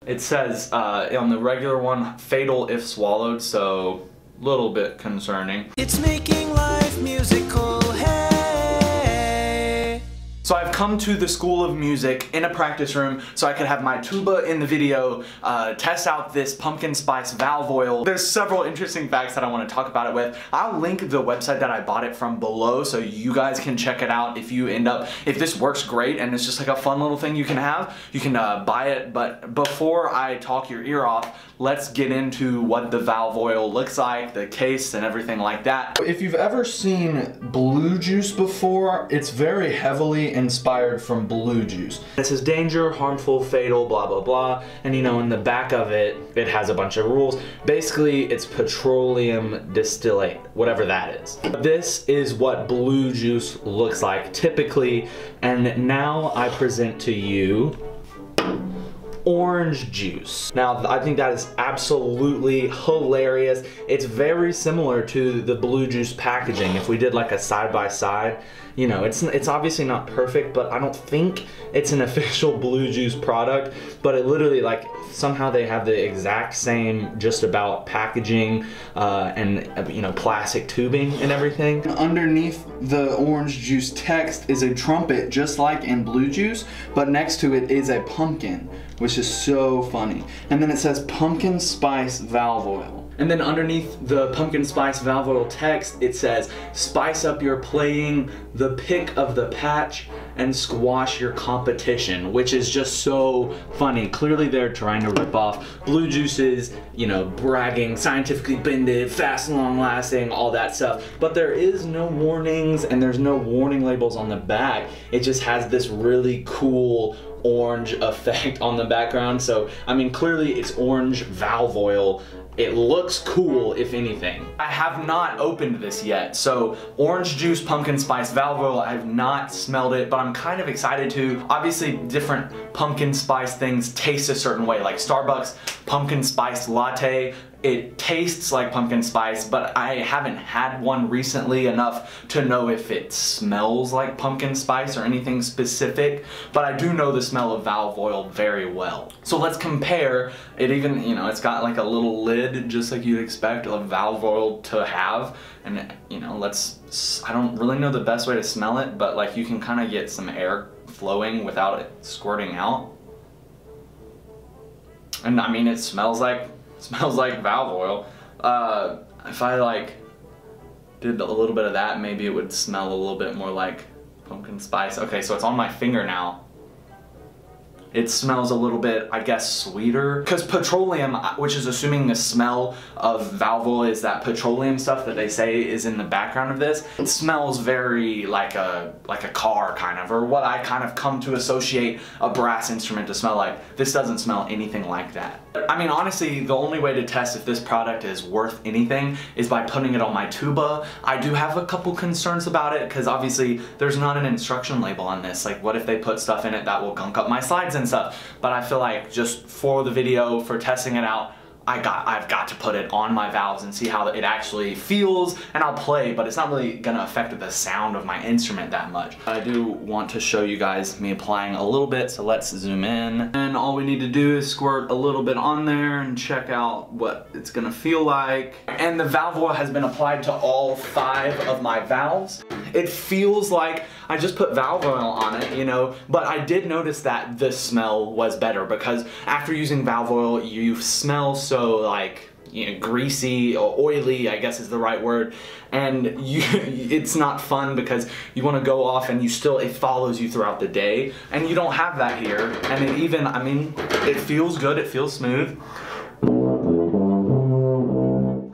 It says on the regular one, fatal if swallowed, so a little bit concerning. It's making life musical, hey. So I've come to the School of Music in a practice room so I could have my tuba in the video, test out this pumpkin spice valve oil. There's several interesting facts that I want to talk about it with. I'll link the website that I bought it from below so you guys can check it out if you if this works great and it's just like a fun little thing you can have, you can buy it. But before I talk your ear off, let's get into what the valve oil looks like, the case and everything like that. If you've ever seen blue juice before, it's very heavily inspired from blue juice. It says danger, harmful, fatal, blah blah blah, and you know in the back of it, it has a bunch of rules. Basically, it's petroleum distillate, whatever that is. This is what blue juice looks like typically, and now I present to you orange juice. Now, I think that is absolutely hilarious. It's very similar to the blue juice packaging. If we did like a side-by-side, you know, it's obviously not perfect, but I don't think it's an official blue juice product, but it literally, like, somehow they have the exact same just about packaging and, you know, plastic tubing and everything. Underneath the orange juice text is a trumpet, just like in blue juice, but next to it is a pumpkin, which is so funny. And then it says pumpkin spice valve oil. And then underneath the pumpkin spice valve oil text, it says, spice up your playing, the pick of the patch, and squash your competition, which is just so funny. Clearly they're trying to rip off blue juice's, you know, bragging, scientifically blended, fast and long lasting, all that stuff. But there is no warnings and there's no warning labels on the back. It just has this really cool orange effect on the background. So, I mean, clearly it's orange valve oil. It looks cool, if anything. I have not opened this yet, so orange juice pumpkin spice valve oil, I have not smelled it, but I'm kind of excited to. Obviously, different pumpkin spice things taste a certain way, like Starbucks pumpkin spice latte. It tastes like pumpkin spice, but I haven't had one recently enough to know if it smells like pumpkin spice or anything specific, but I do know the smell of valve oil very well. So let's compare. It even, you know, it's got like a little lid just like you'd expect a valve oil to have, and you know, I don't really know the best way to smell it, but like you can kind of get some air flowing without it squirting out. And I mean, it smells like valve oil. If I like did a little bit of that, maybe it would smell a little bit more like pumpkin spice. Okay, so it's on my finger now. It smells a little bit, I guess, sweeter. Because petroleum, which is assuming the smell of valve oil is that petroleum stuff that they say is in the background of this, it smells very like a car kind of, or what I kind of come to associate a brass instrument to smell like. This doesn't smell anything like that. I mean, honestly, the only way to test if this product is worth anything is by putting it on my tuba. I do have a couple concerns about it, because obviously there's not an instruction label on this. Like, what if they put stuff in it that will gunk up my slides and stuff? But I feel like just for the video, for testing it out, I've got to put it on my valves and see how it actually feels, and I'll play, but it's not really gonna affect the sound of my instrument that much. I do want to show you guys me applying a little bit, so let's zoom in. And all we need to do is squirt a little bit on there and check out what it's gonna feel like. And the valve oil has been applied to all 5 of my valves. It feels like I just put valve oil on it, you know, but I did notice that the smell was better, because after using valve oil, you smell so like, you know, greasy or oily, I guess is the right word, and it's not fun because you want to go off and it follows you throughout the day, and you don't have that here. And it even, I mean, it feels good, it feels smooth.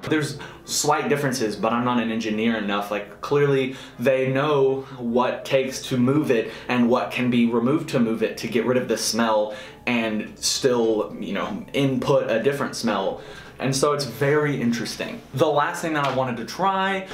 There's slight differences, but I'm not an engineer enough. Like, clearly they know what takes to move it and what can be removed to move it to get rid of the smell and still, you know, input a different smell. And so it's very interesting. The last thing that I wanted to try,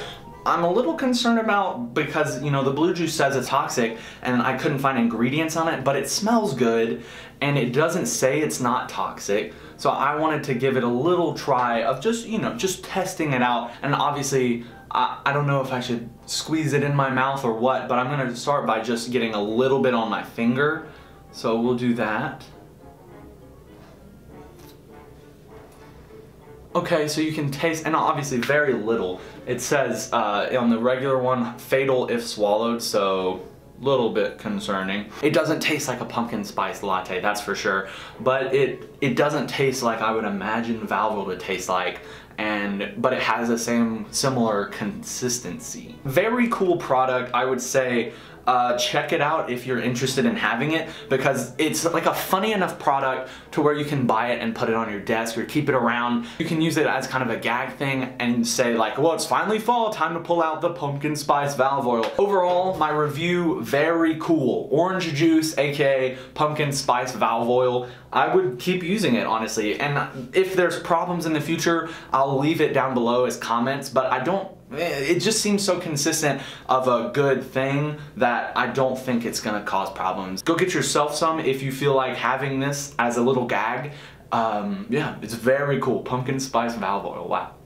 I'm a little concerned about, because, you know, the blue juice says it's toxic and I couldn't find ingredients on it, but it smells good and it doesn't say it's not toxic. So I wanted to give it a little try of just, you know, just testing it out. And obviously, I don't know if I should squeeze it in my mouth or what, but I'm gonna start by just getting a little bit on my finger. So we'll do that. Okay, so you can taste, and obviously very little. It says on the regular one, fatal if swallowed, so little bit concerning. It doesn't taste like a pumpkin spice latte, that's for sure, but it doesn't taste like I would imagine Valvo to taste like, but it has the same similar consistency. Very cool product, I would say. Check it out if you're interested in having it, because it's like a funny enough product to where you can buy it and put it on your desk or keep it around. You can use it as kind of a gag thing and say like, well, it's finally fall, time to pull out the pumpkin spice valve oil. Overall, my review, very cool. Orange juice, aka pumpkin spice valve oil. I would keep using it, honestly, and if there's problems in the future, I'll leave it down below as comments, but it just seems so consistent of a good thing that I don't think it's gonna cause problems. Go get yourself some if you feel like having this as a little gag. Yeah, it's very cool. Pumpkin spice valve oil, wow.